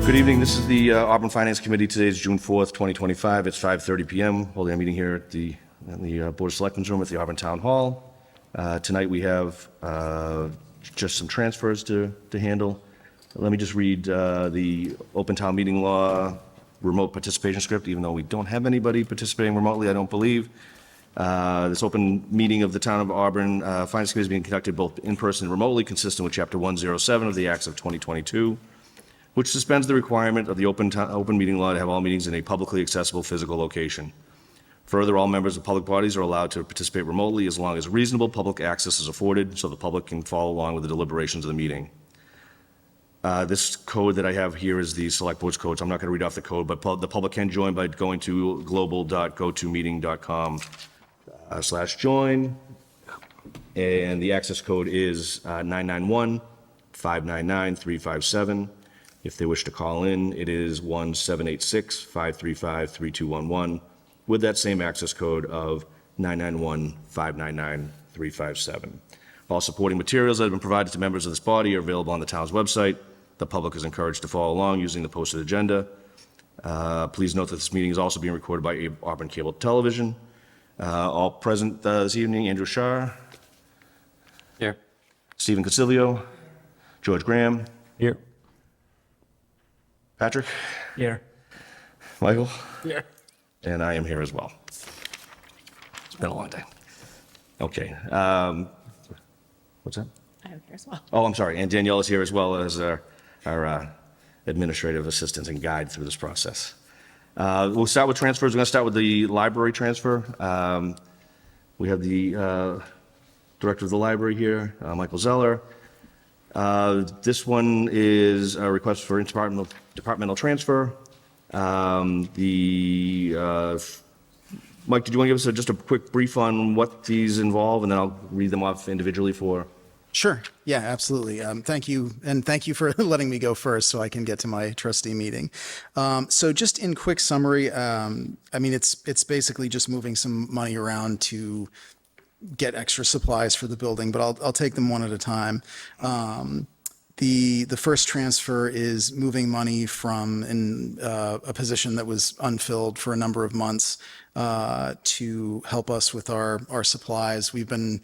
Good evening. This is the Auburn Finance Committee. Today is June 4th, 2025. It's 5:30 p.m. Holding a meeting here at the Board of Selectmen's room at the Auburn Town Hall. Tonight we have just some transfers to handle. Let me just read the Open Town Meeting Law remote participation script, even though we don't have anybody participating remotely, I don't believe. This open meeting of the Town of Auburn Finance Committee is being conducted both in person and remotely, consistent with Chapter 107 of the Acts of 2022. Which suspends the requirement of the open meeting law to have all meetings in a publicly accessible physical location. Further, all members of public bodies are allowed to participate remotely as long as reasonable public access is afforded so the public can follow along with the deliberations of the meeting. This code that I have here is the Select Board's code, so I'm not going to read off the code, but the public can join by going to global.gotomeeting.com/join, and the access code is 991-599-357. If they wish to call in, it is 1-786-535-3211 with that same access code of 991-599-357. All supporting materials that have been provided to members of this body are available on the town's website. The public is encouraged to follow along using the posted agenda. Please note that this meeting is also being recorded by Auburn Cable Television. All present this evening: Andrew Shar. Here. Stephen Consilio. George Graham. Here. Patrick. Here. Michael. Here. And I am here as well. It's been a long day. Okay. What's that? I am here as well. Oh, I'm sorry. And Danielle is here as well as our administrative assistant and guide through this process. We'll start with transfers. We're going to start with the library transfer. We have the director of the library here, Michael Zeller. This one is a request for departmental transfer. Mike, did you want to give us just a quick brief on what these involve, and then I'll read them off individually for... Sure. Yeah, absolutely. Thank you. And thank you for letting me go first so I can get to my trustee meeting. So just in quick summary, I mean, it's basically just moving some money around to get extra supplies for the building, but I'll take them one at a time. The first transfer is moving money from a position that was unfilled for a number of months to help us with our supplies. We've been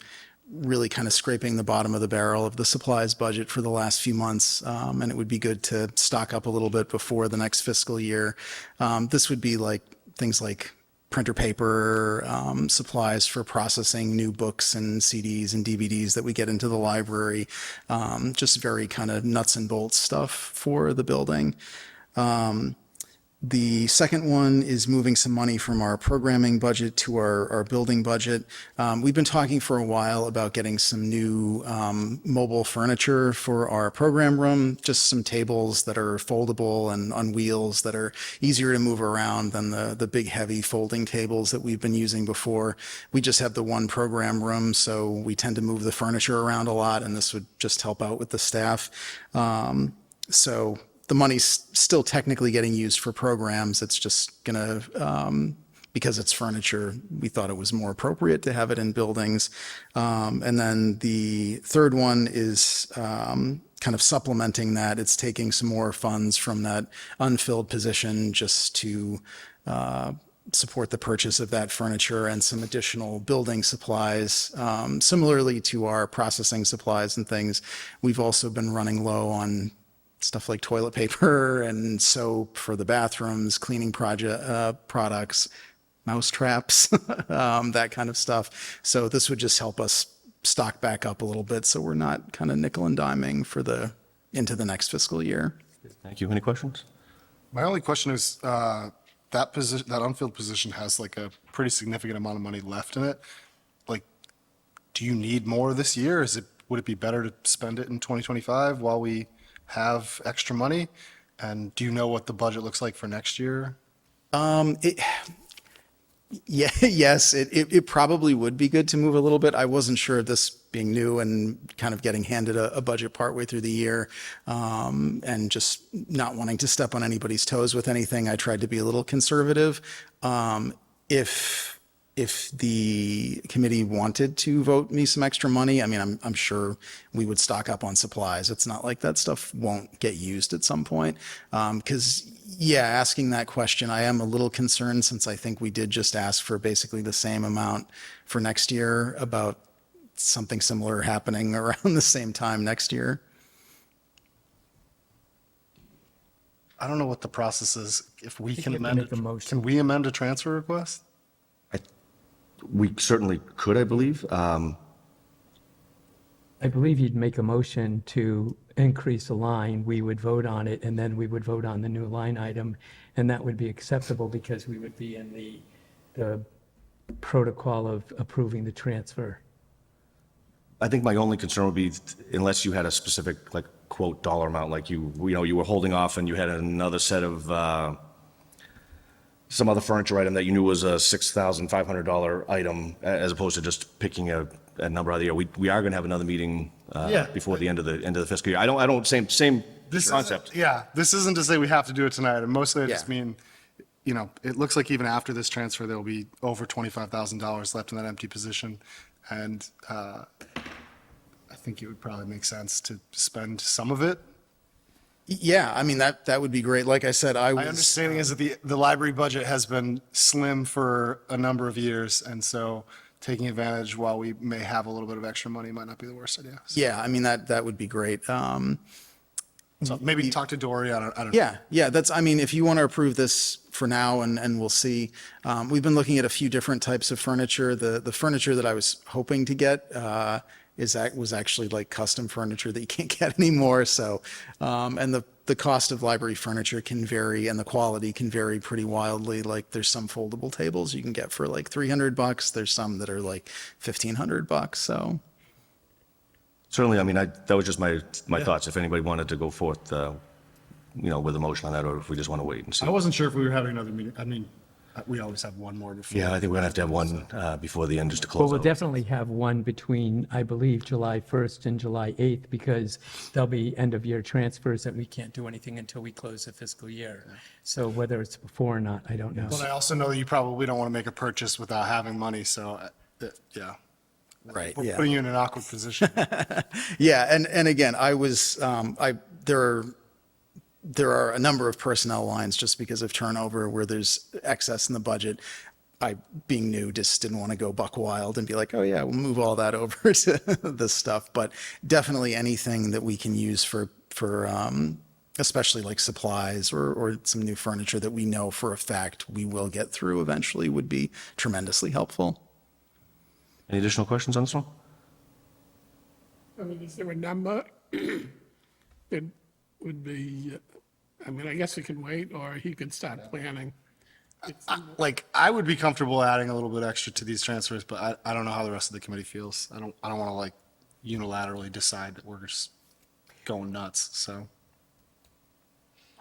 really kind of scraping the bottom of the barrel of the supplies budget for the last few months, and it would be good to stock up a little bit before the next fiscal year. This would be like things like printer paper, supplies for processing new books and CDs and DVDs that we get into the library, just very kind of nuts and bolts stuff for the building. The second one is moving some money from our programming budget to our building budget. We've been talking for a while about getting some new mobile furniture for our program room, just some tables that are foldable and on wheels that are easier to move around than the big heavy folding tables that we've been using before. We just have the one program room, so we tend to move the furniture around a lot, and this would just help out with the staff. So the money's still technically getting used for programs. It's just gonna, because it's furniture, we thought it was more appropriate to have it in buildings. And then the third one is kind of supplementing that. It's taking some more funds from that unfilled position just to support the purchase of that furniture and some additional building supplies. Similarly to our processing supplies and things, we've also been running low on stuff like toilet paper and soap for the bathrooms, cleaning products, mouse traps, that kind of stuff. So this would just help us stock back up a little bit so we're not kind of nickel and diming into the next fiscal year. Thank you. Any questions? My only question is, that unfilled position has like a pretty significant amount of money left in it. Like, do you need more this year? Would it be better to spend it in 2025 while we have extra money? And do you know what the budget looks like for next year? Yes, it probably would be good to move a little bit. I wasn't sure, this being new and kind of getting handed a budget partway through the year, and just not wanting to step on anybody's toes with anything. I tried to be a little conservative. If if the committee wanted to vote me some extra money, I mean, I'm sure we would stock up on supplies. It's not like that stuff won't get used at some point. Because, yeah, asking that question, I am a little concerned since I think we did just ask for basically the same amount for next year about something similar happening around the same time next year. I don't know what the process is. If we can you have to amend make a motion. can we amend a transfer request? We certainly could, I believe. I believe you'd make a motion to increase a line, we would vote on it, and then we would vote on the new line item, and that would be acceptable because we would be in the protocol of approving the transfer. I think my only concern would be unless you had a specific, like, quote, dollar amount, like you were holding off and you had another set of, some other furniture item that you knew was a $6,500 item, as opposed to just picking a number out of the air. We are going to have another meeting Yeah. before the end of the fiscal year. I don't, same concept. Yeah, this isn't to say we have to do it tonight, and mostly I just Yeah. mean, you know, it looks like even after this transfer, there'll be over $25,000 left in that empty position. And I think it would probably make sense to spend some of it. Yeah, I mean, that would be great. Like I said, My understanding is that the library budget has been slim for a number of years, and so taking advantage while we may have a little bit of extra money might not be the worst idea. So Yeah, I mean, that would be great. so maybe talk to Dory, I don't know. Yeah, I mean, if you want to approve this for now and we'll see. We've been looking at a few different types of furniture. The furniture that I was hoping to get was actually like custom furniture that you can't get anymore. So, and the cost of library furniture can vary and the quality can vary pretty wildly. Like there's some foldable tables you can get for like $300. There's some that are like $1,500. So. Certainly, I mean, that was just my thoughts. If anybody wanted to go forth, with a motion on that, or if we just want to wait and see. I wasn't sure if we were having another meeting. I mean, we always have one more before. Yeah, I think we're going to have one before the end just to Well, close we'll out. definitely have one between, I believe, July 1st and July 8th, because there'll be end-of-year transfers that we can't do anything until we close the fiscal year. So whether it's before or not, I don't know. But I also know that you probably don't want to make a purchase without having money, so, yeah. Right, We're yeah. putting you in an awkward position. Yeah, and again, there are a number of personnel lines just because of turnover where there's excess in the budget. I, being new, just didn't want to go buck wild and be like, oh yeah, we'll move all that over to this stuff. But definitely anything that we can use for especially like supplies or some new furniture that we know for a fact we will get through eventually would be tremendously helpful. Any additional questions on this one? I mean, is there a number that would be, I mean, I guess it can wait, or he could start planning? Like, I would be comfortable adding a little bit extra to these transfers, but I don't know how the rest of the committee feels. I don't want to like unilaterally decide that we're just going nuts, so.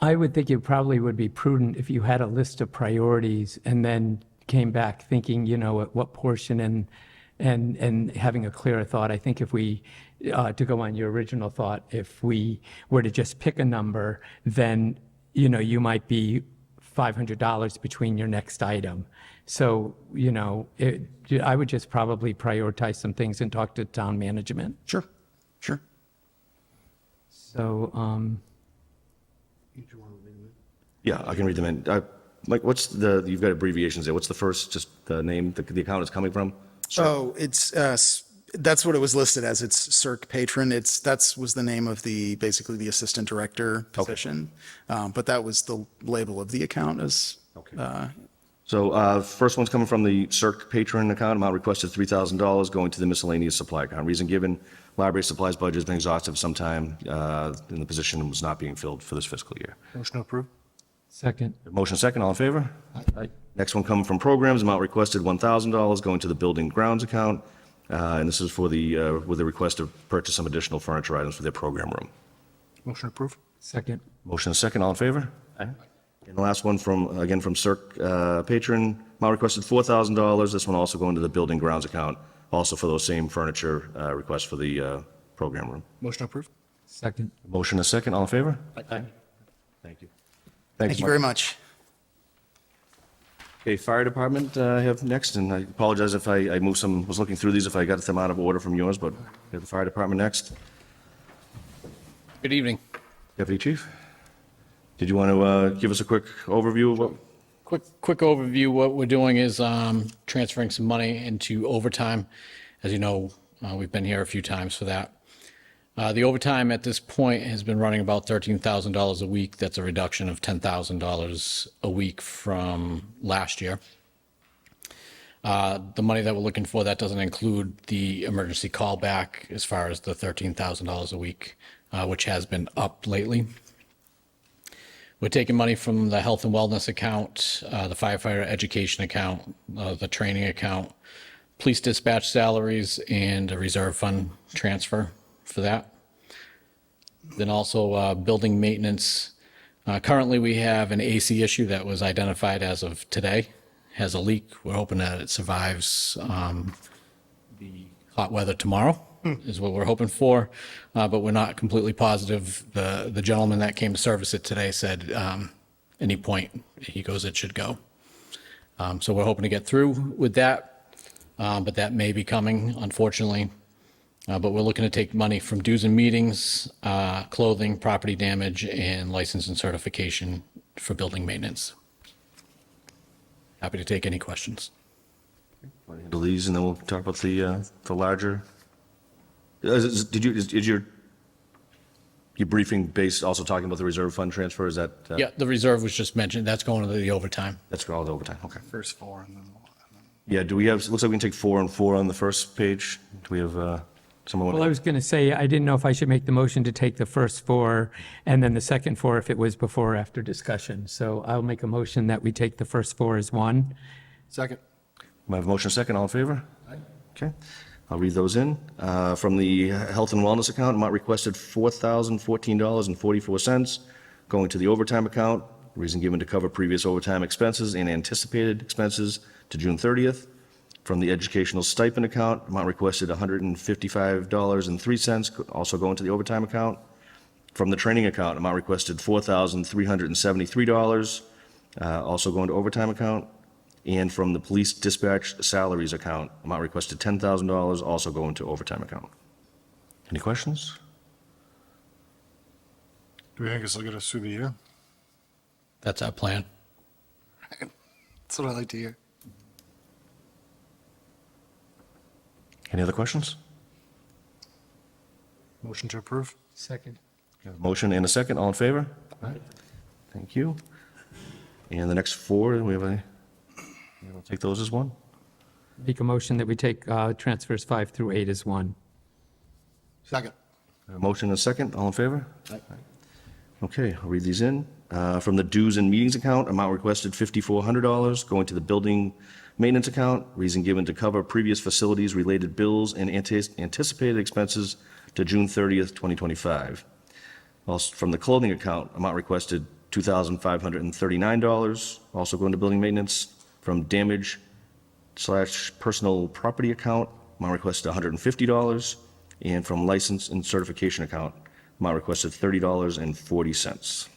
I would think it probably would be prudent if you had a list of priorities and then came back thinking, at what portion and having a clearer thought. I think if we, to go on your original thought, if we were to just pick a number, then, you might be $500 between your next item. So, I would just probably prioritize some things and talk to town management. Sure. So, Yeah, I can read them in. Mike, you've got abbreviations there. What's the first, just the name the account is coming from? Oh, it's, that's what it was listed as. It's CERC patron. Was the name of basically the assistant director position. But that was the label of the account as, So first one's coming from the CERC patron account, amount requested $3,000 going to the miscellaneous supply account. Reason given, library supplies budget has been exhausted some time, and the position was not being filled for this fiscal year. Motion to approve? second. Motion second, all in favor? Next one coming from programs, amount requested $1,000 going to the building grounds account. And this is for with the request to purchase some additional furniture items for their program room. Motion to approve? Second. Motion second, all in favor? And the last one from CERC patron, amount requested $4,000. This one also going to the building grounds account, also for those same furniture requests for the program room. Motion to approve? Second. Motion is second, all in favor? Aye. Thank you. thank you very much. Okay, fire department, I have next, and I apologize if I moved some, was looking through these, if I got them out of order from yours, but we have the fire department next. Good evening. Deputy Chief, did you want to give us a quick overview of what? Quick overview. What we're doing is transferring some money into overtime. As you know, we've been here a few times for that. The overtime at this point has been running about $13,000 a week. That's a reduction of $10,000 a week from last year. The money that we're looking for, that doesn't include the emergency callback as far as the $13,000 a week, which has been up lately. We're taking money from the health and wellness account, the firefighter education account, the training account, police dispatch salaries, and a reserve fund transfer for that. Then also building maintenance. Currently, we have an AC issue that was identified as of today, has a leak. We're hoping that it survives the hot weather tomorrow, is what we're hoping for, but we're not completely positive. The gentleman that came to service it today said any point, he goes, it should go. So we're hoping to get through with that, but that may be coming, unfortunately. But we're looking to take money from dues and meetings, clothing, property damage, and license and certification for building maintenance. Happy to take any questions. Handle these, and then we'll talk about the larger. Is your briefing based also talking about the reserve fund transfer? Is that? Yeah, the reserve was just mentioned. That's going to the overtime. That's all the overtime, okay. First four and then. Yeah, do we have, looks like we can take 4 and 4 on the first page. Do we have someone? Well, I was going to say, I didn't know if I should make the motion to take the first 4 and then the second 4 if it was before or after discussion. So I'll make a motion that we take the first 4 as one. Second. We have a motion second, all in favor? Okay, I'll read those in. From the health and wellness account, amount requested $4,014.44, going to the overtime account. Reason given to cover previous overtime expenses and anticipated expenses to June 30th. From the educational stipend account, amount requested $155.03, also going to the overtime account. From the training account, amount requested $4,373, also going to overtime account. And from the police dispatch salaries account, amount requested $10,000, also going to overtime account. Any questions? Do we think this will get us through the year? That's our plan. That's what I like to hear. Any other questions? Motion to approve? Second. We have a motion and a second, all in favor? Thank you. And the next 4, we have we'll take those as one. Make a motion that we take transfers 5 through 8 as one. Second. We have a motion and a second, all in favor? Okay, I'll read these in. From the dues and meetings account, amount requested $5,400, going to the building maintenance account. Reason given to cover previous facilities-related bills and anticipated expenses to June 30th, 2025. Also, from the clothing account, amount requested $2,539, also going to building maintenance. From damage/personal property account, amount requested $150. And from license and certification account, amount requested $30.40.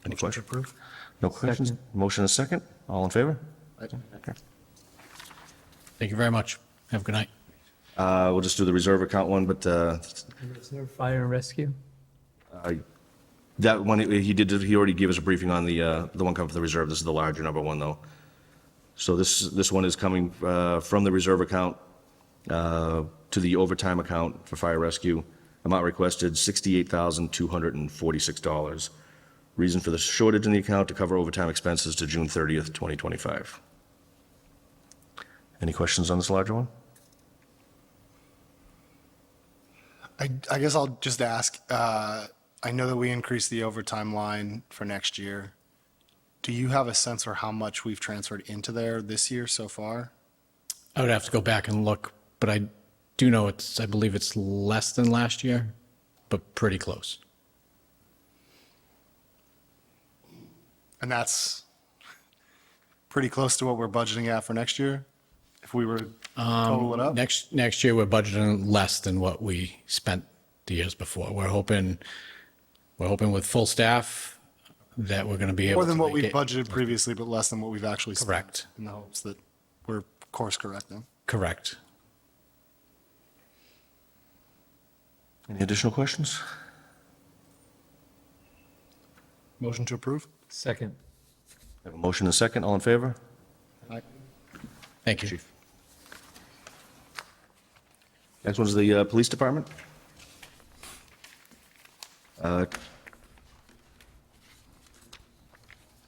Any questions? No questions? Second. Motion is second. All in favor? Okay. Thank you very much. Have a good night. We'll just do the reserve account one, but Reserve Fire and Rescue? that one, he already gave us a briefing on the one coming from the reserve. This is the larger number one, though. So this one is coming from the reserve account to the overtime account for fire rescue. Amount requested $68,246. Reason for the shortage in the account to cover overtime expenses to June 30th, 2025. Any questions on this larger one? I guess I'll just ask, I know that we increased the overtime line for next year. Do you have a sense for how much we've transferred into there this year so far? I would have to go back and look, but I do know I believe it's less than last year, but pretty close. And that's pretty close to what we're budgeting at for next year? If we were to total it up? Next year, we're budgeting less than what we spent the years before. We're hoping with full staff, that we're going to be able More to than what make we it. budgeted previously, but less than what we've actually spent. Correct. In the hopes that we're course correcting. Correct. Any additional questions? Motion to approve? Second. I have a motion and a second. All in favor? Thank you. Chief. Next one's the police department.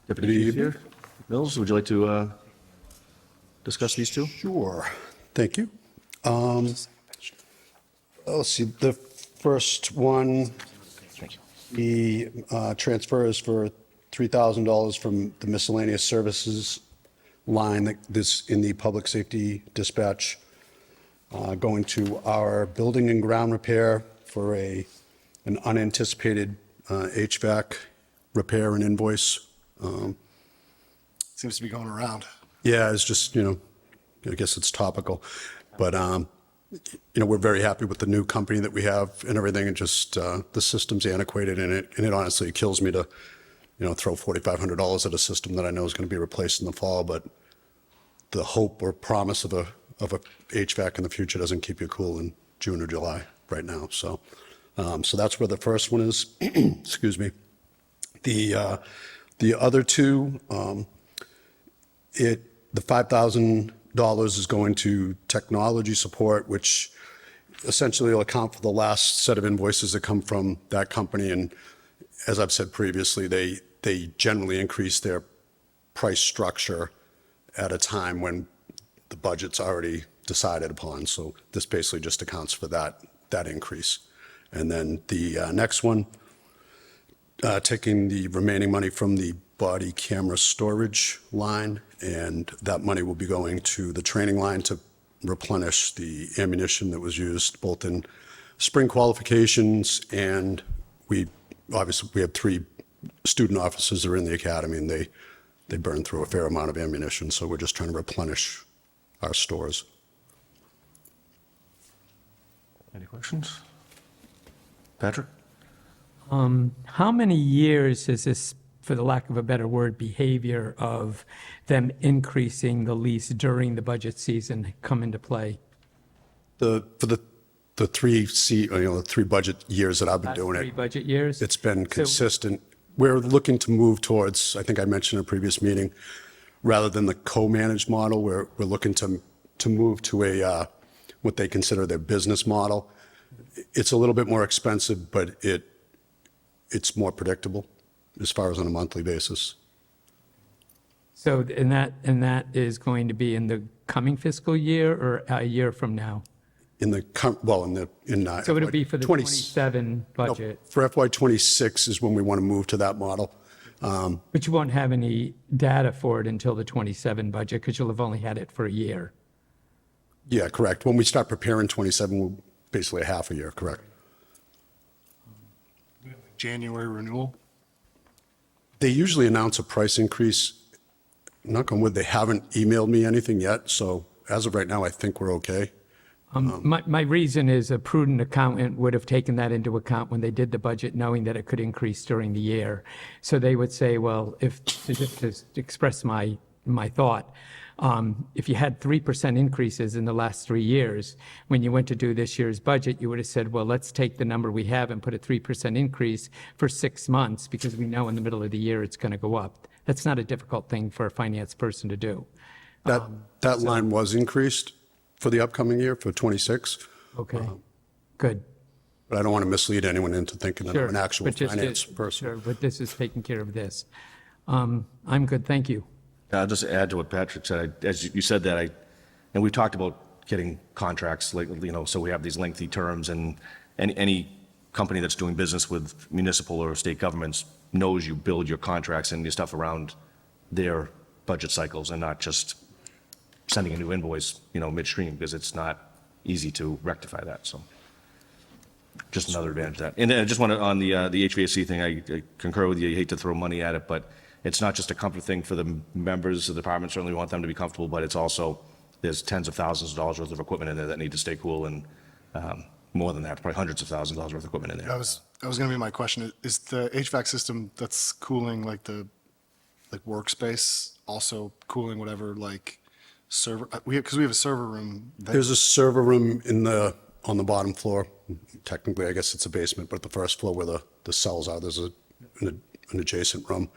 Deputy Chief here. Mills, would you like to discuss these two? Sure, thank you. Let's see, the first one, Thank you. the transfer is for $3,000 from the miscellaneous services line that this in the public safety dispatch, going to our building and ground repair for an unanticipated HVAC repair and invoice. Seems to be going around. Yeah, it's just, I guess it's topical. But, we're very happy with the new company that we have and everything. And just the system's antiquated and it honestly kills me to, throw $4,500 at a system that I know is going to be replaced in the fall. But the hope or promise of a HVAC in the future doesn't keep you cool in June or July right now. So that's where the first one is. Excuse me. The other two, the $5,000 is going to technology support, which essentially will account for the last set of invoices that come from that company. And as I've said previously, they generally increase their price structure at a time when the budget's already decided upon. So this basically just accounts for that increase. And then the next one, taking the remaining money from the body camera storage line, and that money will be going to the training line to replenish the ammunition that was used both in spring qualifications, and we have 3 student officers that are in the academy, and they burn through a fair amount of ammunition, so we're just trying to replenish our stores. Any questions? Patrick? How many years has this, for the lack of a better word, behavior of them increasing the lease during the budget season come into play? For the 3 budget years that I've been Last doing 3 it, budget years? it's been So- consistent. We're looking to move towards, I think I mentioned in a previous meeting, rather than the co-managed model, we're looking to move to a what they consider their business model. It's a little bit more expensive, but it's more predictable as far as on a monthly basis. So, and that is going to be in the coming fiscal year or a year from now? In the So it'll be for the 20 '27 budget, For FY '26 is when we want to move to that model. but you won't have any data for it until the '27 budget because you'll have only had it for a year. Yeah, correct. When we start preparing '27, we'll basically a half a year, correct? January renewal? They usually announce a price increase. Knock on wood, they haven't emailed me anything yet, so as of right now, I think we're okay. My reason is a prudent accountant would have taken that into account when they did the budget, knowing that it could increase during the year. So they would say, well, just to express my thought, if you had 3% increases in the last 3 years, when you went to do this year's budget, you would have said, well, let's take the number we have and put a 3% increase for 6 months because we know in the middle of the year it's going to go up. That's not a difficult thing for a finance person to do. That line was increased for the upcoming year, for '26, Okay, good. but I don't want to mislead anyone into thinking that Sure. I'm an actual But just finance to- person. Sure, but this is taking care of this. I'm good, thank you. I'll just add to what Patrick said. As you said that, and we've talked about getting contracts, like, so we have these lengthy terms, and any company that's doing business with municipal or state governments knows you build your contracts and your stuff around their budget cycles and not just sending a new invoice, midstream, because it's not easy to rectify that, so. Just another advantage of that. And then I just want to, on the HVAC thing, I concur with you. You hate to throw money at it, but it's not just a comfort thing for the members of the department. Certainly we want them to be comfortable, but it's also, there's tens of thousands of dollars worth of equipment in there that need to stay cool. And more than that, probably hundreds of thousands of dollars worth of equipment in there. That was going to be my question. Is the HVAC system that's cooling like the workspace also cooling whatever like server? Because we have a server room. There's a server room on the bottom floor. Technically, I guess it's a basement, but the first floor where the cells are, there's an adjacent room.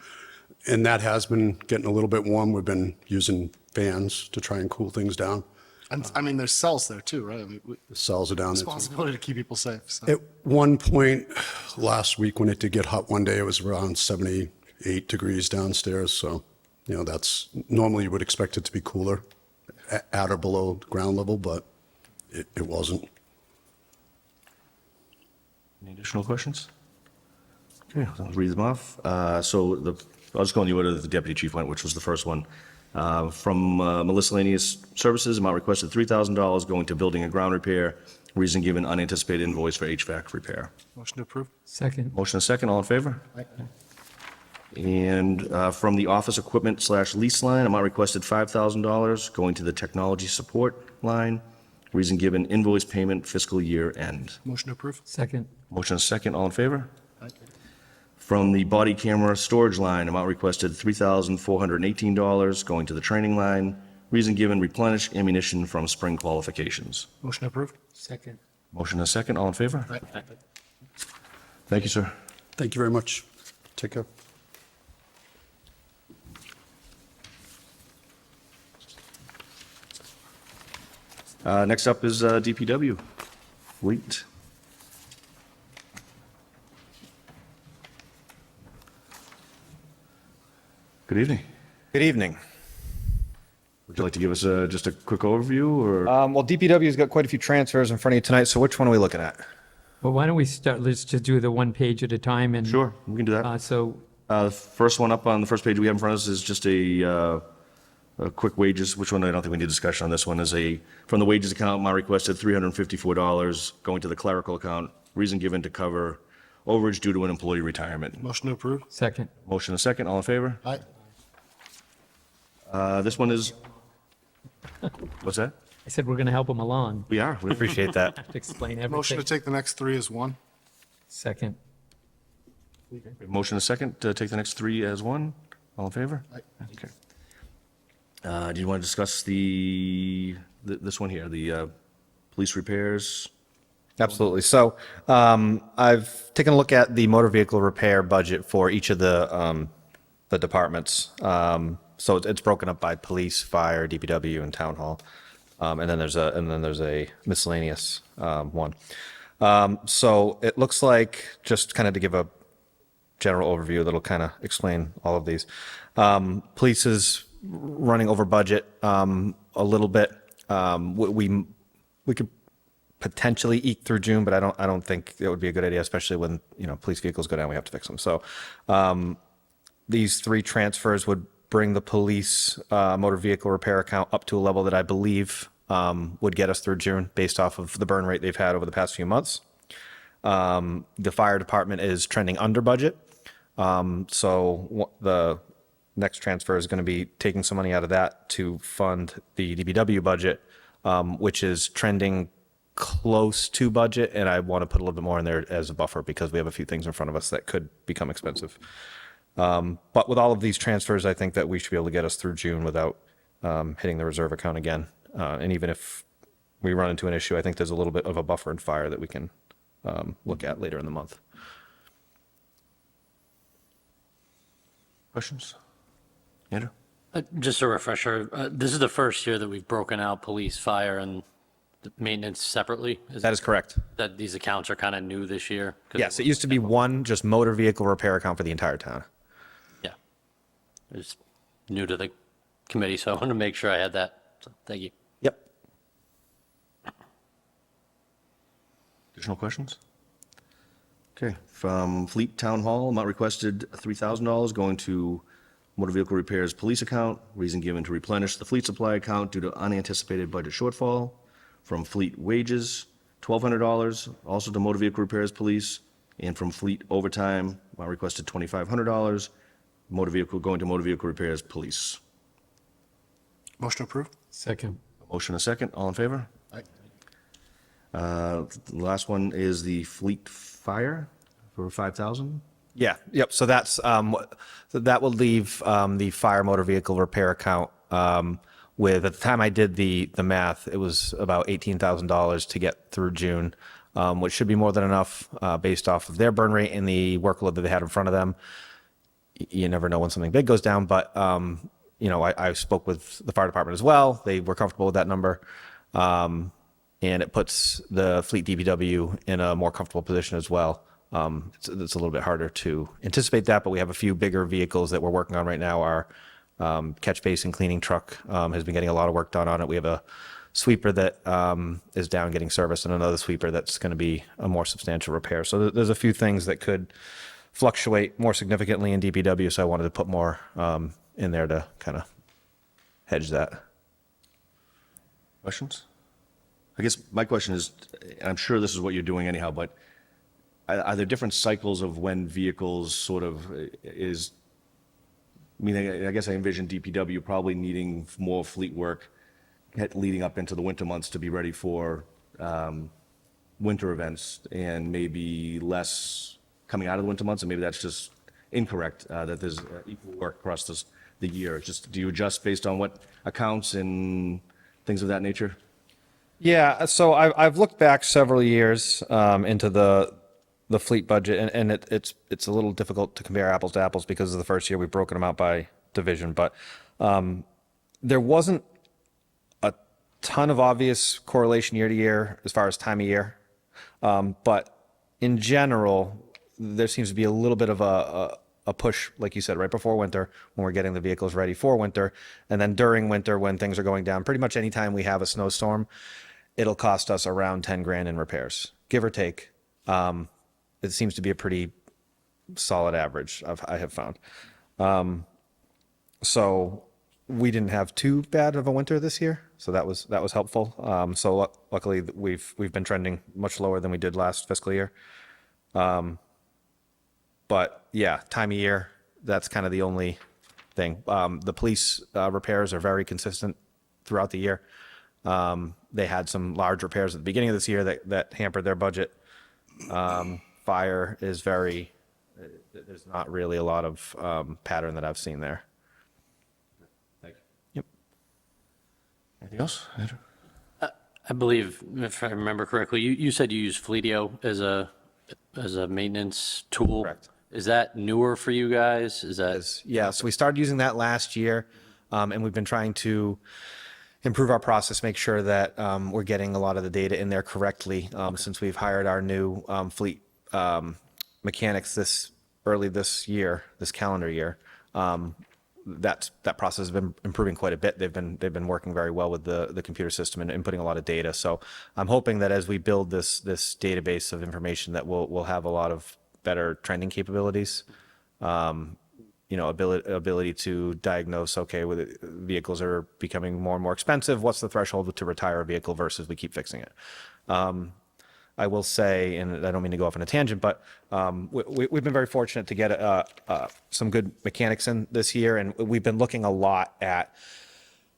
And that has been getting a little bit warm. We've been using fans to try and cool things down. And I mean, there's cells there too, right? I mean, The cells are down there too. responsibility to keep people safe. So. At one point last week, when it did get hot one day, it was around 78 degrees downstairs. So, that's normally you would expect it to be cooler at or below ground level, but it wasn't. Any additional questions? Okay, I'll read them off. I'll just go in the order that the deputy chief went, which was the first one. From miscellaneous services, amount requested $3,000 going to building and ground repair. Reason given, unanticipated invoice for HVAC repair. Motion to approve. Second. Motion and second, all in favor? And from the office equipment / lease line, amount requested $5,000 going to the technology support line. Reason given, invoice payment fiscal year end. Motion to approve. Second. Motion and second, all in favor? From the body camera storage line, amount requested $3,418 going to the training line. Reason given, replenish ammunition from spring qualifications. Motion to approve. Second. Motion and second, all in favor? Thank you, sir. Thank you very much. Take care. Next up is DPW. Fleet. Good evening. Good evening. Would you like to give us just a quick overview, or? Well, DPW's got quite a few transfers in front of you tonight, so which one are we looking at? Well, why don't we start, let's just do the one page at a time and. Sure, we can do that. So, The first one up on the first page we have in front of us is just a quick wages, which one, I don't think we need discussion on this one, is from the wages account, my requested $354 going to the clerical account. Reason given to cover overage due to an employee retirement. Motion to approve. second. Motion and second, all in favor? Aye. This one is, what's that? I said we're going to help them along, We are. We Appreciate that. to explain Motion everything. to take the next three as one. Second. Motion and second to take the next three as one. All in favor? Aye. Okay. Do you want to discuss this one here, the police repairs? Absolutely. So I've taken a look at the motor vehicle repair budget for each of the departments. So it's broken up by police, fire, DPW, and town hall. And then there's a miscellaneous one. So it looks like, just kind of to give a general overview that'll kind of explain all of these. Police is running over budget a little bit. We could potentially eke through June, but I don't think it would be a good idea, especially when police vehicles go down, we have to fix them. So these three transfers would bring the police motor vehicle repair account up to a level that I believe would get us through June based off of the burn rate they've had over the past few months. The fire department is trending under budget. So the next transfer is going to be taking some money out of that to fund the DPW budget, which is trending close to budget. And I want to put a little bit more in there as a buffer because we have a few things in front of us that could become expensive. But with all of these transfers, I think that we should be able to get us through June without hitting the reserve account again. And even if we run into an issue, I think there's a little bit of a buffer in fire that we can look at later in the month. Questions? Andrew? Just a refresher, this is the first year that we've broken out police, fire, and the maintenance separately? That is correct. That these accounts are kind of new this year? 'Cause Yes, it used to be one just motor vehicle repair account for the entire town. Yeah. It's new to the committee, so I wanted to make sure I had that. So, thank you. Yep. Additional questions? Okay, from Fleet Town Hall, amount requested $3,000 going to motor vehicle repairs police account. Reason given to replenish the fleet supply account due to unanticipated budget shortfall. From Fleet wages, $1,200, also to motor vehicle repairs police. And from Fleet overtime, amount requested $2,500, motor vehicle going to motor vehicle repairs police. Motion to approve. Second. Motion a second, all in favor? Aye. The last one is the Fleet Fire for 5,000. Yeah, yep. So that's so that will leave the fire motor vehicle repair account with, at the time I did the math, it was about $18,000 to get through June, which should be more than enough based off of their burn rate and the workload that they had in front of them. You never know when something big goes down, but you know, I spoke with the fire department as well. They were comfortable with that number. And it puts the Fleet DPW in a more comfortable position as well. It's a little bit harder to anticipate that, but we have a few bigger vehicles that we're working on right now. Our catch basin cleaning truck has been getting a lot of work done on it. We have a sweeper that is down getting service, and another sweeper that's going to be a more substantial repair. So there's a few things that could fluctuate more significantly in DPW, so I wanted to put more in there to kind of hedge that. Questions? I guess my question is, and I'm sure this is what you're doing anyhow, but are there different cycles of when vehicles sort of is, I mean, I guess I envision DPW probably needing more fleet work leading up into the winter months to be ready for winter events, and maybe less coming out of the winter months, and maybe that's just incorrect, that there's equal work across the year. Just, do you adjust based on what accounts and things of that nature? Yeah, so I've looked back several years into the fleet budget, and it's a little difficult to compare apples to apples because of the first year we've broken them out by division, but there wasn't a ton of obvious correlation year to year as far as time of year, but in general, there seems to be a little bit of a push, like you said, right before winter when we're getting the vehicles ready for winter, and then during winter when things are going down. Pretty much anytime we have a snowstorm, it'll cost us around 10 grand in repairs, give or take. It seems to be a pretty solid average I have found. So we didn't have too bad of a winter this year, so that was helpful. So luckily we've been trending much lower than we did last fiscal year. But yeah, time of year, that's kind of the only thing. The police repairs are very consistent throughout the year. They had some large repairs at the beginning of this year that hampered their budget. Fire is there's not really a lot of pattern that I've seen there. Thank you. Yep. Anything else? Andrew? I believe, if I remember correctly, you said you use Fleetio as a maintenance tool. Correct. Is that newer for you guys? Is that? Yeah, so we started using that last year, and we've been trying to improve our process, make sure that we're getting a lot of the data in there correctly. Since we've hired our new fleet mechanics this calendar year, that process has been improving quite a bit. They've been working very well with the computer system and inputting a lot of data. So I'm hoping that as we build this database of information, that we'll have a lot of better trending capabilities. You know, ability to diagnose, okay, with vehicles are becoming more and more expensive. What's the threshold to retire a vehicle versus we keep fixing it? I will say, and I don't mean to go off on a tangent, but we've been very fortunate to get some good mechanics in this year, and we've been looking a lot at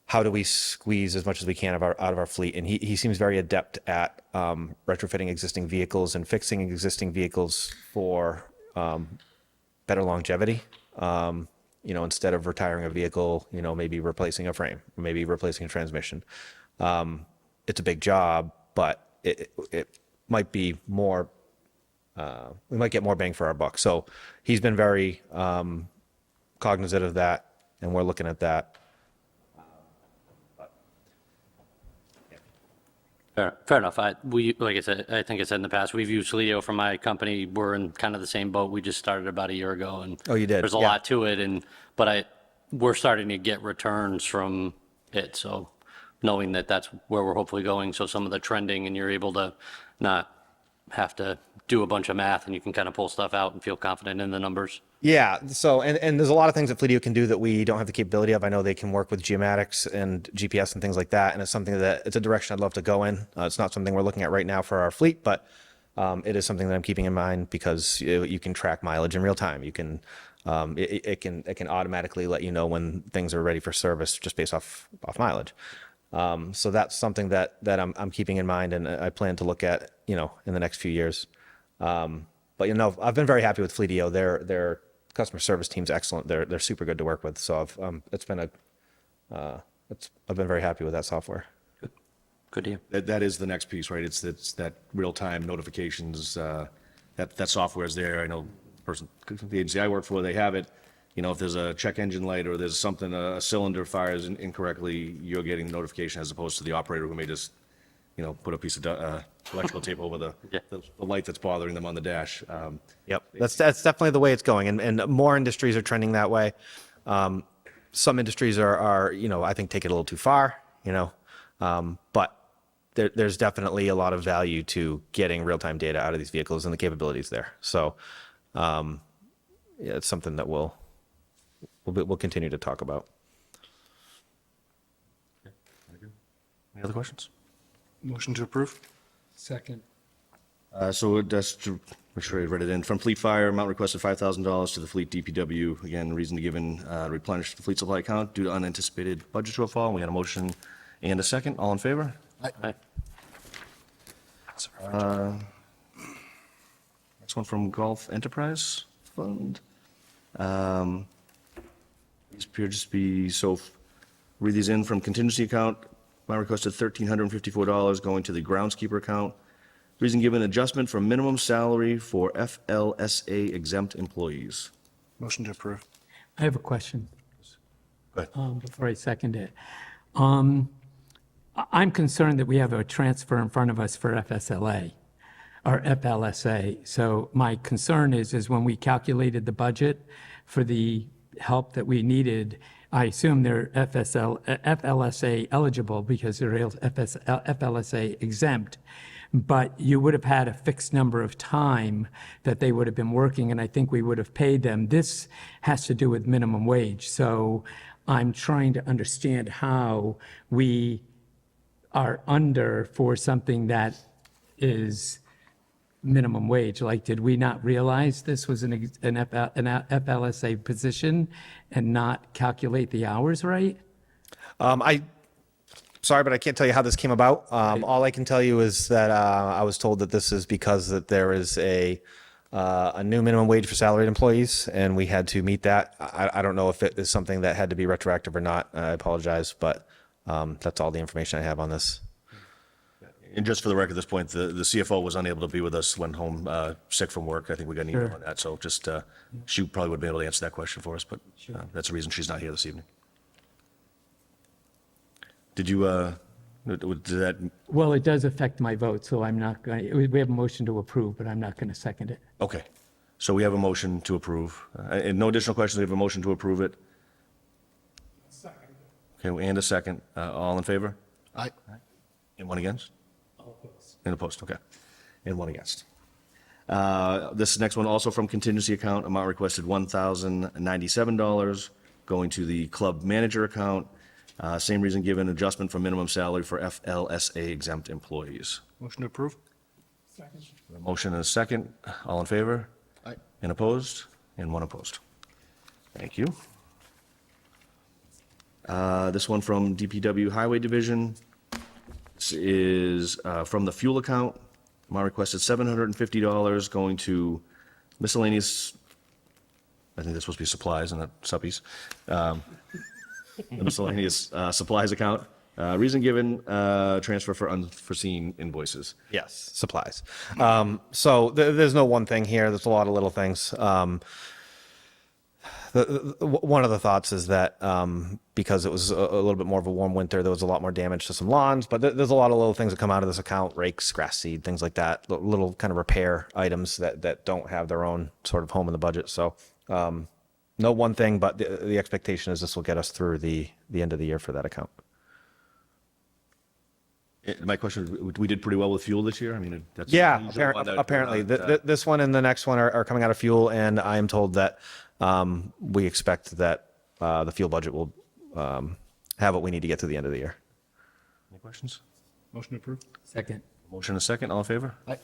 how do we squeeze as much as we can out of our fleet. And he seems very adept at retrofitting existing vehicles and fixing existing vehicles for better longevity. You know, instead of retiring a vehicle, you know, maybe replacing a frame, maybe replacing a transmission. It's a big job, but it might be more, we might get more bang for our buck. So he's been very cognizant of that, and we're looking at that. Fair enough. Like I said, I think I said in the past, we've used Leo for my company. We're in kind of the same boat. We just started about a year ago, and Oh, you did? There's a Yeah. lot to it, but we're starting to get returns from it. So knowing that that's where we're hopefully going, so some of the trending, and you're able to not have to do a bunch of math, and you can kind of pull stuff out and feel confident in the numbers. Yeah. So, and there's a lot of things that Fleetio can do that we don't have the capability of. I know they can work with geomatics and GPS and things like that. And it's something that it's a direction I'd love to go in. It's not something we're looking at right now for our fleet, but it is something that I'm keeping in mind because you can track mileage in real time. You can, it can automatically let you know when things are ready for service just based off mileage. So that's something that I'm keeping in mind, and I plan to look at, in the next few years. But I've been very happy with Fleetio. Their customer service team's excellent. They're super good to work with. So I've been very happy with that software. Good deal. That is the next piece, right? It's that real-time notifications, that software is there. I know the agency I work for, they have it. If there's a check engine light or there's something, a cylinder fires incorrectly, you're getting notification as opposed to the operator who may just, put a piece of electrical tape over the light that's bothering them on the dash. Yep, that's definitely the way it's going, and more industries are trending that way. Some industries are I think take it a little too far, but there's definitely a lot of value to getting real-time data out of these vehicles and the capabilities there. So, it's something that we'll continue to talk about. Any other questions? Motion to approve? Second. So just to make sure I read it in, from Fleet Fire, amount requested $5,000 to the Fleet DPW. Again, reason given, replenish the fleet supply account due to unanticipated budget shortfall. We had a motion and a second. All in favor? Aye. Next one from Gulf Enterprise Fund. These appear to just be, read these in from contingency account. Amount requested $1,354 going to the groundskeeper account. Reason given, adjustment for minimum salary for FLSA exempt employees. Motion to approve? I have a question. Go ahead. Before I second it. I'm concerned that we have a transfer in front of us for FSLA or FLSA. So my concern is when we calculated the budget for the help that we needed, I assume they're FLSA eligible because they're FLSA exempt. But you would have had a fixed number of time that they would have been working, and I think we would have paid them. This has to do with minimum wage. So I'm trying to understand how we are under for something that is minimum wage. Like, did we not realize this was an FLSA position and not calculate the hours right? Sorry, but I can't tell you how this came about. All I can tell you is that I was told that this is because that there is a new minimum wage for salaried employees, and we had to meet that. I don't know if it is something that had to be retroactive or not. I apologize, but that's all the information I have on this. And just for the record, at this point, the CFO was unable to be with us, went home sick from work. I think we got an email Sure. on that. So just, she probably would be able to answer that question for us, but that's the reason she's not here this evening. Did you, did that, Well, it does affect my vote, so I'm not going, we have a motion to approve, but I'm not going to second it. okay. So we have a motion to approve. And no additional questions, we have a motion to approve it. Okay, and a second. All in favor? Aye. And one against? And opposed, okay. And one against. This next one also from contingency account, amount requested $1,097 going to the club manager account. Same reason given, adjustment for minimum salary for FLSA exempt employees. Motion to approve? A motion and a second. All in favor? Aye. And opposed? And one opposed. Thank you. This one from DPW Highway Division. This is from the fuel account. Amount requested $750 going to miscellaneous, I think that's supposed to be supplies and not suppies. The miscellaneous supplies account. Reason given, transfer for unforeseen invoices. Yes, supplies. So there's no one thing here. There's a lot of little things. One of the thoughts is that because it was a little bit more of a warm winter, there was a lot more damage to some lawns. But there's a lot of little things that come out of this account: rakes, grass seed, things like that. Little kind of repair items that don't have their own sort of home in the budget. So no one thing, but the expectation is this will get us through the end of the year for that account. My question, we did pretty well with fuel this year? I mean, that's. Yeah, usually one that- apparently. This one and the next one are coming out of fuel, and I am told that we expect that the fuel budget will have what we need to get to the end of the year. Any questions? Motion to approve? Second. Motion and a second, all in favor? Aye.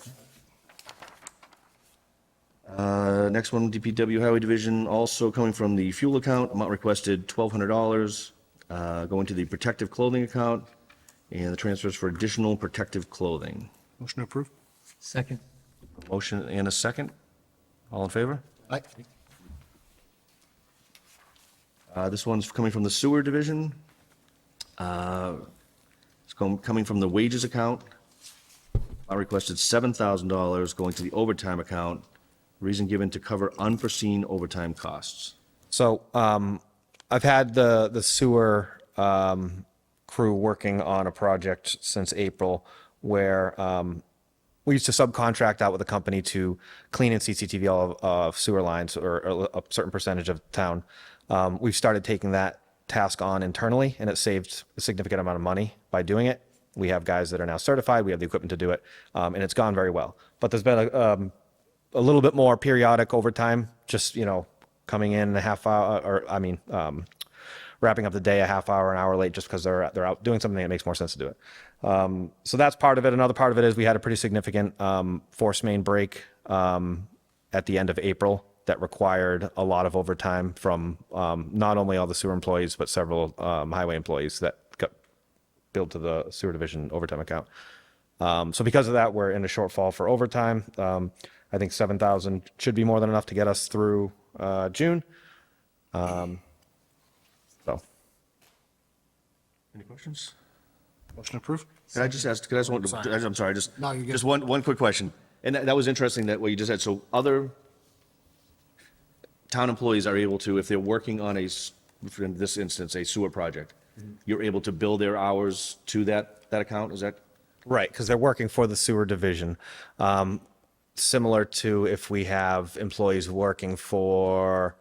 Next one, DPW Highway Division, also coming from the fuel account, amount requested $1,200, going to the protective clothing account. and the transfers for additional protective clothing. Motion to approve? Second. Motion and a second. All in favor? Aye. This one's coming from the sewer division. It's coming from the wages account. I requested $7,000 going to the overtime account. Reason given to cover unforeseen overtime costs. So I've had the sewer crew working on a project since April where we used to subcontract out with a company to clean and CCTV all of sewer lines or a certain percentage of town. We've started taking that task on internally, and it saved a significant amount of money by doing it. We have guys that are now certified. We have the equipment to do it, and it's gone very well. But there's been a little bit more periodic overtime, just, coming in a half hour, wrapping up the day a half hour, an hour late just because they're out doing something that makes more sense to do it. So that's part of it. Another part of it is we had a pretty significant force main break at the end of April that required a lot of overtime from not only all the sewer employees, but several highway employees that got billed to the sewer division overtime account. So because of that, we're in a shortfall for overtime. I think 7,000 should be more than enough to get us through June. So. Any questions? Motion approved? Can I just ask, I'm sorry, No, you're good. just one quick question. And that was interesting that what you just said. So other town employees are able to, if they're working on in this instance, a sewer project, you're able to bill their hours to that account, is that? Right, because they're working for the sewer division. Similar to if we have employees working for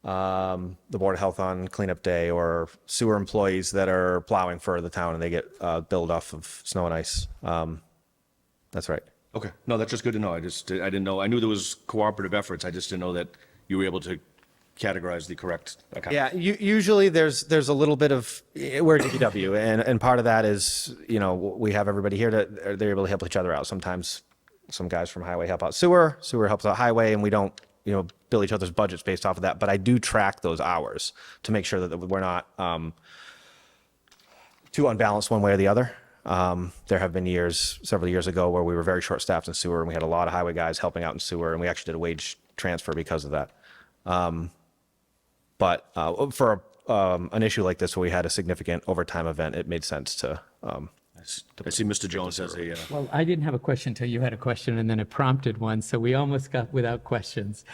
the Board of Health on cleanup day, or sewer employees that are plowing for the town and they get billed off of snow and ice. That's right. Okay, no, that's just good to know. I didn't know. I knew there was cooperative efforts. I just didn't know that you were able to categorize the correct account. Yeah, usually there's a little bit of, we're DPW, and part of that is, we have everybody here they're able to help each other out. Sometimes some guys from highway help out sewer helps out highway, and we don't, bill each other's budgets based off of that. But I do track those hours to make sure that we're not too unbalanced one way or the other. There have been several years ago, where we were very short-staffed in sewer, and we had a lot of highway guys helping out in sewer, and we actually did a wage transfer because of that. But for an issue like this, where we had a significant overtime event, it made sense to. I see Mr. Jones has a, Well, I didn't have a question until you had a question, and then it prompted one, so we almost got without questions.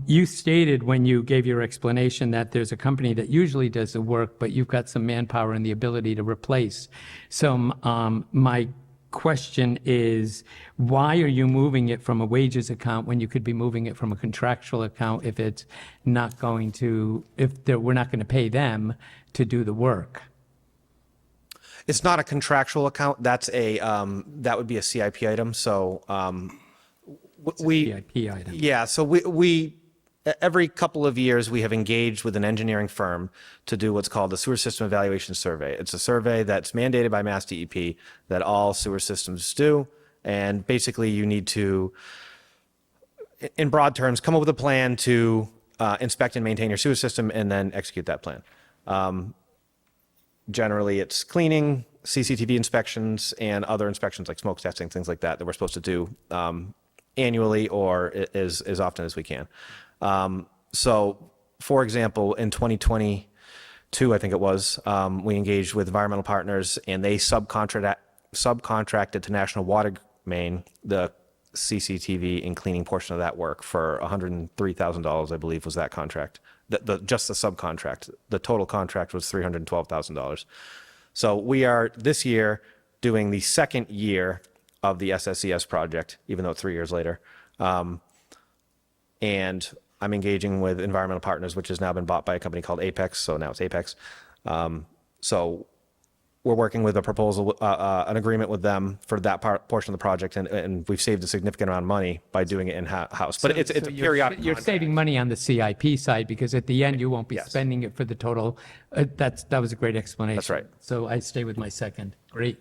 You stated when you gave your explanation that there's a company that usually does the work, but you've got some manpower and the ability to replace. So my question is, why are you moving it from a wages account when you could be moving it from a contractual account if it's not going to, we're not going to pay them to do the work? It's not a contractual account. That's that would be a CIP item. So CIP item. Yeah. So we every couple of years we have engaged with an engineering firm to do what's called a sewer system evaluation survey. It's a survey that's mandated by Mass DEP that all sewer systems do, and basically you need to, in broad terms, come up with a plan to inspect and maintain your sewer system, and then execute that plan. Generally, it's cleaning, CCTV inspections, and other inspections like smoke testing, things like that we're supposed to do annually or as often as we can. So, for example, in 2022, I think it was, we engaged with environmental partners, and they subcontracted to National Water Main the CCTV and cleaning portion of that work for $103,000, I believe, was that contract. Just the subcontract. The total contract was $312,000. So we are this year doing the second year of the SSES project, even though it's 3 years later. And I'm engaging with environmental partners, which has now been bought by a company called Apex. So now it's Apex. So we're working with a proposal, an agreement with them for that portion of the project, and we've saved a significant amount of money by doing it in-house. But it's a periodic You're contract. saving money on the CIP side, because at the end, you won't be Yes. spending it for the total. That was a great explanation. That's right. So I stay with my second. Great.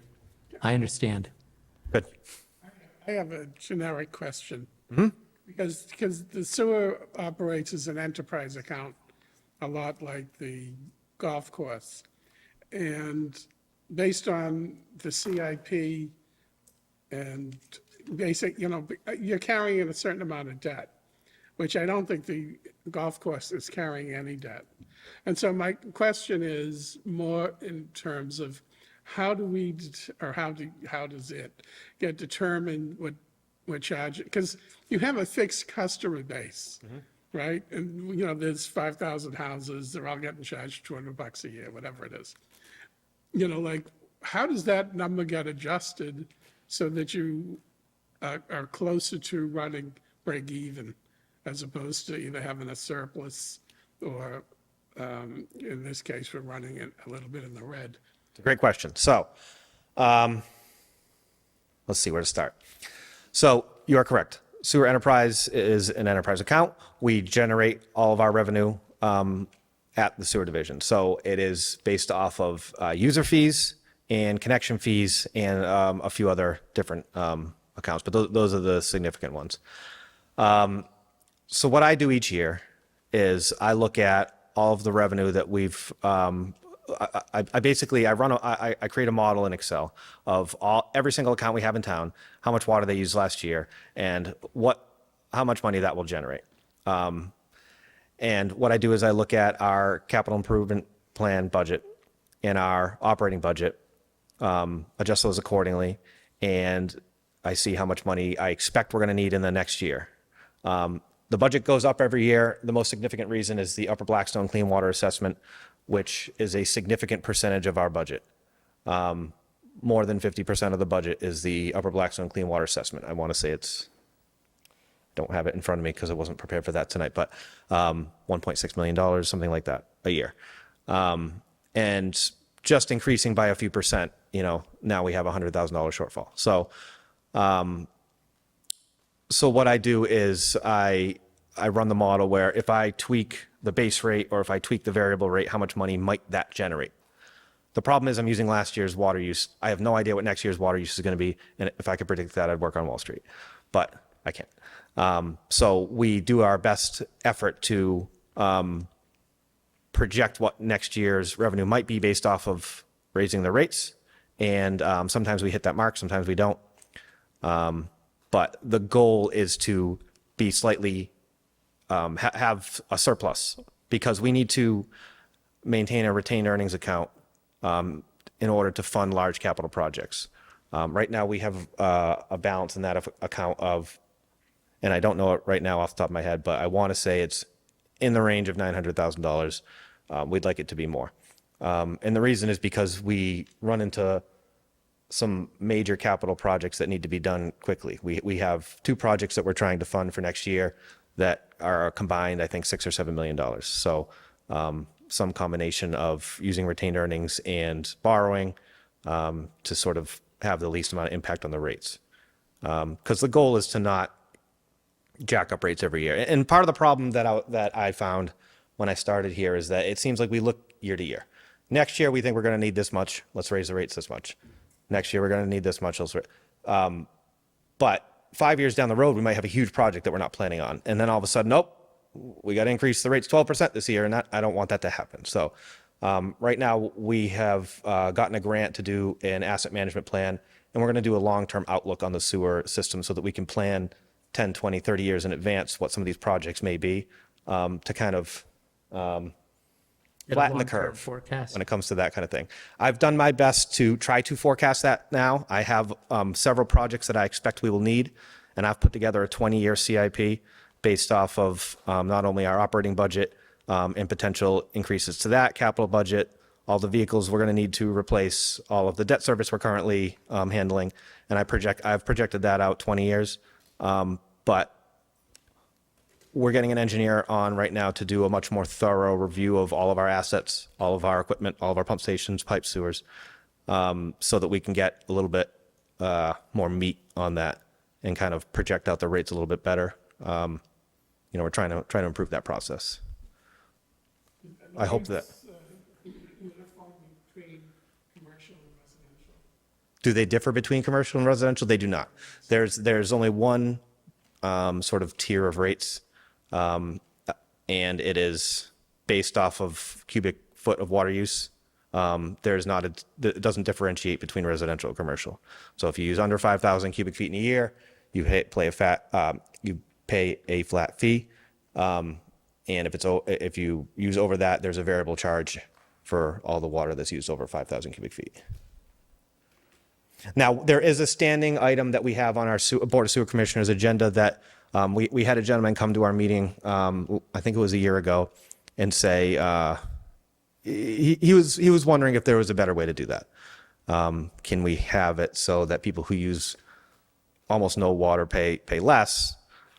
I understand. Good. I have a generic question. Because the sewer operates as an enterprise account, a lot like the golf course. And based on the CIP and basic, you're carrying a certain amount of debt, which I don't think the golf course is carrying any debt. And so my question is more in terms of how do we, how does it get determined what we're charging? Because you have a fixed customer base, right? And, there's 5,000 houses, they're all getting charged $200 a year, whatever it is. How does that number get adjusted so that you are closer to running break even as opposed to either having a surplus or, in this case, we're running it a little bit in the red? It's a great question. So, let's see where to start. So you are correct. Sewer Enterprise is an enterprise account. We generate all of our revenue at the sewer division. So it is based off of user fees and connection fees and a few other different accounts, but those are the significant ones. So what I do each year is I look at all of the revenue that we've I basically I create a model in Excel of every single account we have in town, how much water they used last year, and how much money that will generate. And what I do is I look at our capital improvement plan budget and our operating budget, adjust those accordingly, and I see how much money I expect we're going to need in the next year. The budget goes up every year. The most significant reason is the Upper Blackstone Clean Water Assessment, which is a significant percentage of our budget. More than 50% of the budget is the Upper Blackstone Clean Water Assessment. I want to say don't have it in front of me because I wasn't prepared for that tonight, but $1.6 million, something like that a year. And just increasing by a few percent, now we have a $100,000 shortfall. So what I do is I run the model where if I tweak the base rate or if I tweak the variable rate, how much money might that generate? The problem is I'm using last year's water use. I have no idea what next year's water use is going to be. And if I could predict that, I'd work on Wall Street, but I can't. So we do our best effort to project what next year's revenue might be based off of raising the rates. And sometimes we hit that mark, sometimes we don't. But the goal is to be slightly, have a surplus because we need to maintain a retained earnings account in order to fund large capital projects. Right now we have a balance in that account of, and I don't know it right now off the top of my head, but I want to say it's in the range of $900,000. We'd like it to be more. And the reason is because we run into some major capital projects that need to be done quickly. We have 2 projects that we're trying to fund for next year that are combined, I think, $6 or $7 million. So some combination of using retained earnings and borrowing to sort of have the least amount of impact on the rates. Because the goal is to not jack up rates every year. And part of the problem that I found when I started here is that it seems like we look year to year. Next year, we think we're going to need this much. Let's raise the rates this much. Next year, we're going to need this much. But 5 years down the road, we might have a huge project that we're not planning on. And then all of a sudden, nope, we got to increase the rates 12% this year. And I don't want that to happen. So right now, we have gotten a grant to do an asset management plan. And we're going to do a long-term outlook on the sewer system so that we can plan 10, 20, 30 years in advance what some of these projects may be to kind of flatten the curve forecast. when it comes to that kind of thing. I've done my best to try to forecast that now. I have several projects that I expect we will need, and I've put together a 20-year CIP based off of not only our operating budget and potential increases to that capital budget, all the vehicles we're going to need to replace, all of the debt service we're currently handling, and I've projected that out 20 years. But we're getting an engineer on right now to do a much more thorough review of all of our assets, all of our equipment, all of our pump stations, pipe sewers, so that we can get a little bit more meat on that and kind of project out the rates a little bit better. We're trying to improve that process. I hope that. Uniform between commercial and residential. Do they differ between commercial and residential? They do not. There's only one sort of tier of rates, and it is based off of cubic foot of water use. there's not it doesn't differentiate between residential and commercial. So if you use under 5,000 cubic feet in a year, you pay a flat fee. And if you use over that, there's a variable charge for all the water that's used over 5,000 cubic feet. Now, there is a standing item that we have on our Board of Sewer Commissioners agenda that we had a gentleman come to our meeting, I think it was a year ago, and say he was wondering if there was a better way to do that. Can we have it so that people who use almost no water pay less,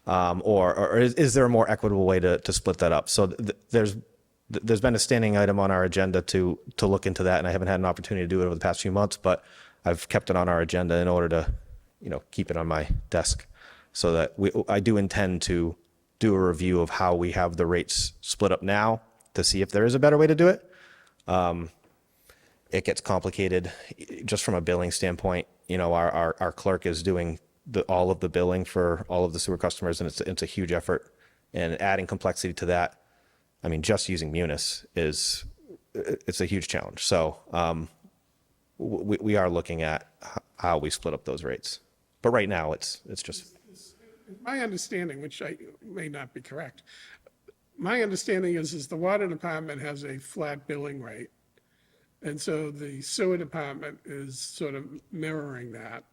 or is there a more equitable way to split that up? So there's been a standing item on our agenda to look into that, and I haven't had an opportunity to do it over the past few months, but I've kept it on our agenda in order to, keep it on my desk, so that I do intend to do a review of how we have the rates split up now to see if there is a better way to do it. It gets complicated just from a billing standpoint. Our clerk is doing all of the billing for all of the sewer customers, and it's a huge effort. And adding complexity to that, I mean, just using Munis it's a huge challenge. So we are looking at how we split up those rates. But right now, it's just. My understanding, which I may not be correct, my understanding is the water department has a flat billing rate. And so the sewer department is sort of mirroring that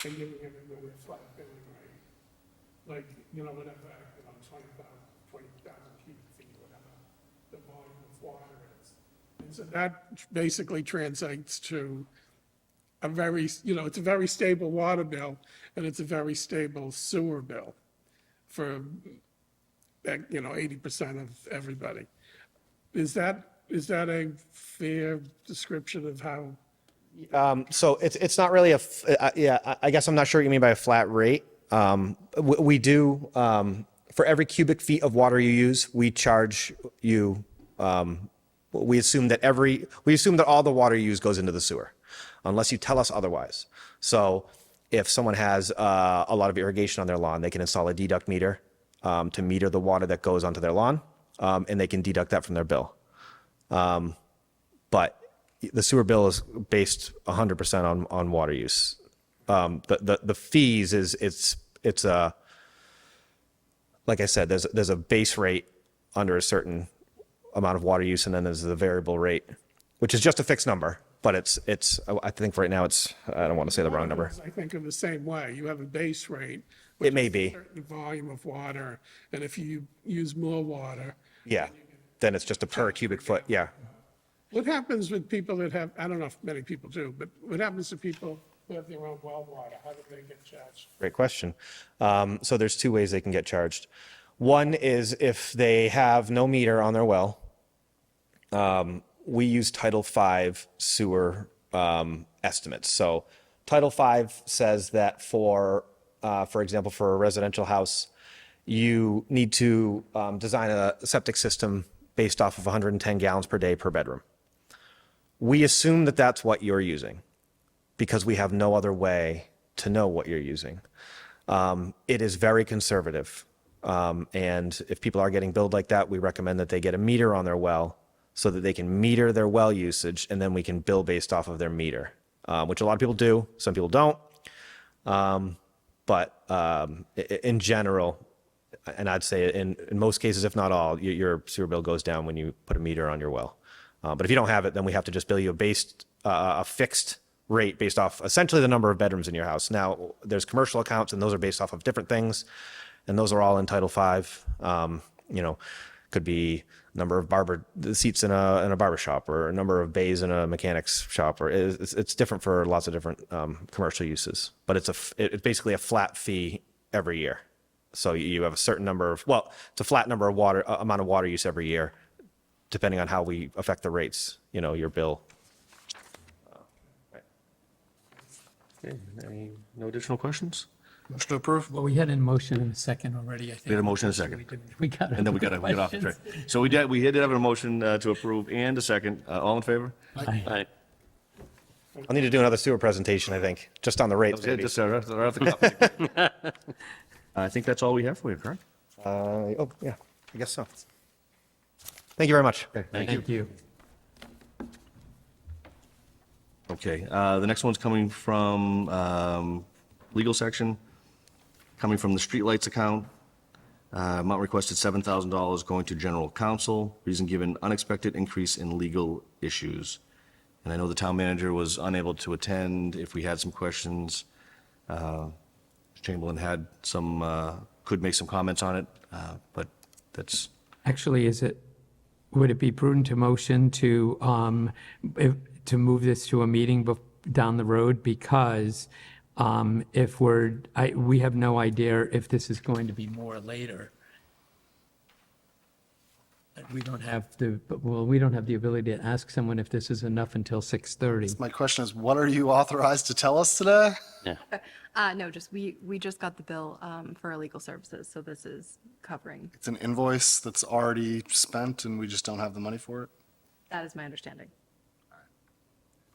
and giving everyone a flat billing rate. Like, whatever, 20,000 cubic feet, whatever the volume of water is. And so that basically translates to a very, it's a very stable water bill, and it's a very stable sewer bill for, 80% of everybody. Is that a fair description of how? So it's not really I guess I'm not sure what you mean by a flat rate. We do, for every cubic feet of water you use, we charge you, we assume that all the water you use goes into the sewer, unless you tell us otherwise. So if someone has a lot of irrigation on their lawn, they can install a deduct meter to meter the water that goes onto their lawn, and they can deduct that from their bill. But the sewer bill is based 100% on water use. The fees it's like I said, there's a base rate under a certain amount of water use, and then there's the variable rate, which is just a fixed number. But it's I think right now I don't want to say the wrong number. I think of the same way. You have a base rate. It may which is be. a certain volume of water, and if you use more water. Yeah. Then it's just a per cubic foot. Yeah. What happens with people that have, I don't know if many people do, but what happens to people who have their own well water? How do they get charged? Great question. So there's two ways they can get charged. One is if they have no meter on their well. We use Title V sewer estimates. So Title V says that for example, for a residential house, you need to design a septic system based off of 110 gallons per day per bedroom. We assume that that's what you're using because we have no other way to know what you're using. It is very conservative. And if people are getting billed like that, we recommend that they get a meter on their well so that they can meter their well usage, and then we can bill based off of their meter, which a lot of people do. Some people don't. But in general, and I'd say in most cases, if not all, your sewer bill goes down when you put a meter on your well. But if you don't have it, then we have to just bill you a fixed rate based off essentially the number of bedrooms in your house. Now, there's commercial accounts, and those are based off of different things, and those are all in Title V. Could be number of seats in a barber shop, or a number of bays in a mechanic's shop, or it's different for lots of different commercial uses. But it's basically a flat fee every year. So you have a certain number of, it's a flat number of amount of water use every year, depending on how we affect the rates, your bill. Okay, no additional questions? Motion to approve? Well, we had a motion and a second already, I think. We had a motion and a second. We got And then we got off the track. So we did have a motion to approve and a second. All in favor? Aye. I'll need to do another sewer presentation, I think, just on the rates. Okay, maybe. just right off the cuff. I think that's all we have for you, correct? Yeah, I guess so. Thank you very much. Thank you. Okay, the next one's coming from legal section, coming from the streetlights account. Amount requested $7,000 going to general counsel. Reason given, unexpected increase in legal issues. And I know the town manager was unable to attend. If we had some questions, Chamberlain had some, could make some comments on it, but that's, Actually, would it be prudent to motion to move this to a meeting down the road? Because if we have no idea if this is going to be more later. We don't have the ability to ask someone if this is enough until 6:30. My question is, what are you authorized to tell us today? Yeah. No, we just got the bill for our legal services, so this is covering. It's an invoice that's already spent and we just don't have the money for it? That is my understanding.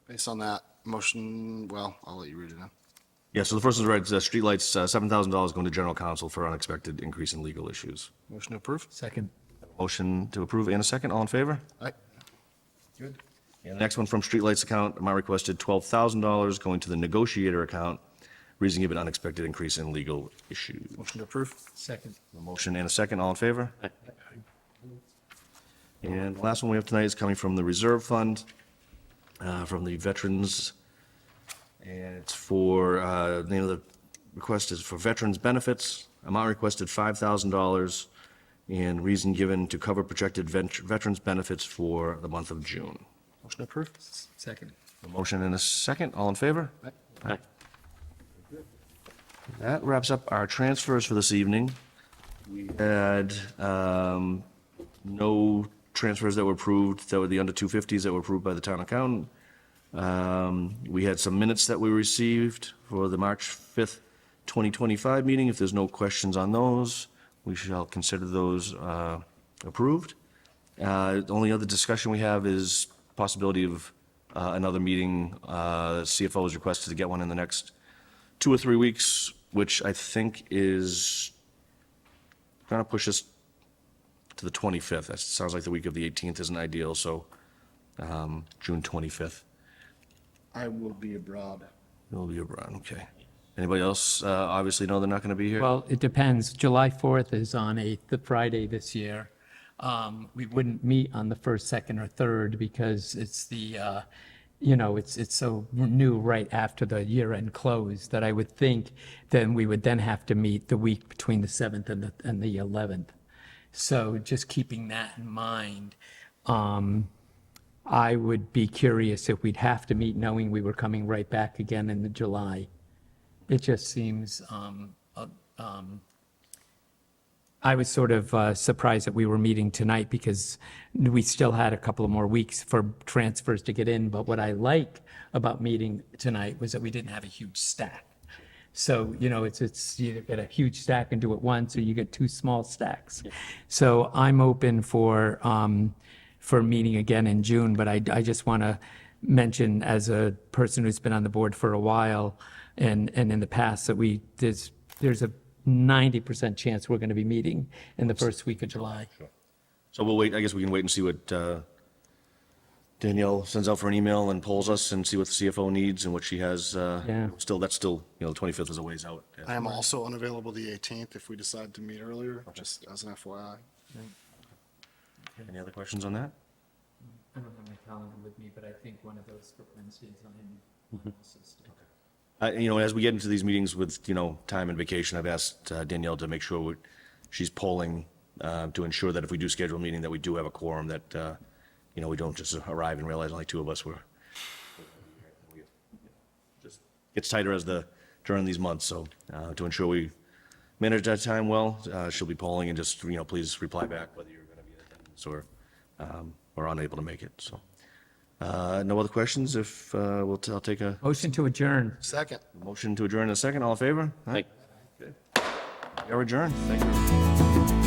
Based on that motion, well, I'll let you read it now. yeah, so the first one's right, it's, streetlights, $7,000 going to general counsel for unexpected increase in legal issues. Motion to approve? Second. Motion to approve and a second, all in favor? Aye. And the next one from streetlights account, amount requested $12,000 going to the negotiator account. Reason given, unexpected increase in legal issues. Motion to approve? Second. A motion and a second, all in favor? And the last one we have tonight is coming from the reserve fund, from the veterans. And it's for, the name of the request is for veterans benefits. Amount requested $5,000 and reason given to cover projected veterans benefits for the month of June. Motion to approve? Second. A motion and a second, all in favor? Aye. That wraps up our transfers for this evening. We had no transfers that were approved, that were the under 250s that were approved by the town accountant. We had some minutes that we received for the March 5th, 2025 meeting. If there's no questions on those, we shall consider those approved. The only other discussion we have is possibility of another meeting. CFO has requested to get one in the next 2 or 3 weeks, which I think is going to push us to the 25th. That sounds like the week of the 18th isn't ideal, so June 25th. I will be abroad. It'll be abroad, okay. Anybody else obviously know they're not going to be here? Well, it depends. July 4th is on the Friday this year. We wouldn't meet on the 1st, 2nd, or 3rd because it's it's so new right after the year-end close that I would think then we would then have to meet the week between the 7th and the 11th. So just keeping that in mind, I would be curious if we'd have to meet knowing we were coming right back again in the July. It just seems, I was sort of surprised that we were meeting tonight because we still had a couple of more weeks for transfers to get in. But what I like about meeting tonight was that we didn't have a huge stack. So, it's you get a huge stack and do it once, or you get 2 small stacks. So I'm open for meeting again in June, but I just want to mention as a person who's been on the board for a while and in the past that there's a 90% chance we're going to be meeting in the first week of July. So we'll wait, I guess we can wait and see what Danielle sends out for an email and polls us and see what the CFO needs and what she has. Yeah. That's still, the 25th is a ways out. I am also unavailable the 18th if we decide to meet earlier, just as an FYI. Any other questions on that? I don't have my calendar with me, but I think one of those for Wednesdays I'm As we get into these meetings with, time and vacation, I've asked Danielle to make sure she's polling to ensure that if we do schedule a meeting, that we do have a quorum, that, we don't just arrive and realize only 2 of us were. Just gets tighter during these months, so to ensure we manage that time well, she'll be polling and just, please reply back whether you're going to be in attendance or unable to make it, so. No other questions? If, I'll take a Motion to adjourn. Second. motion to adjourn in a second. All in favor? Aye. You're adjourned. Thank you.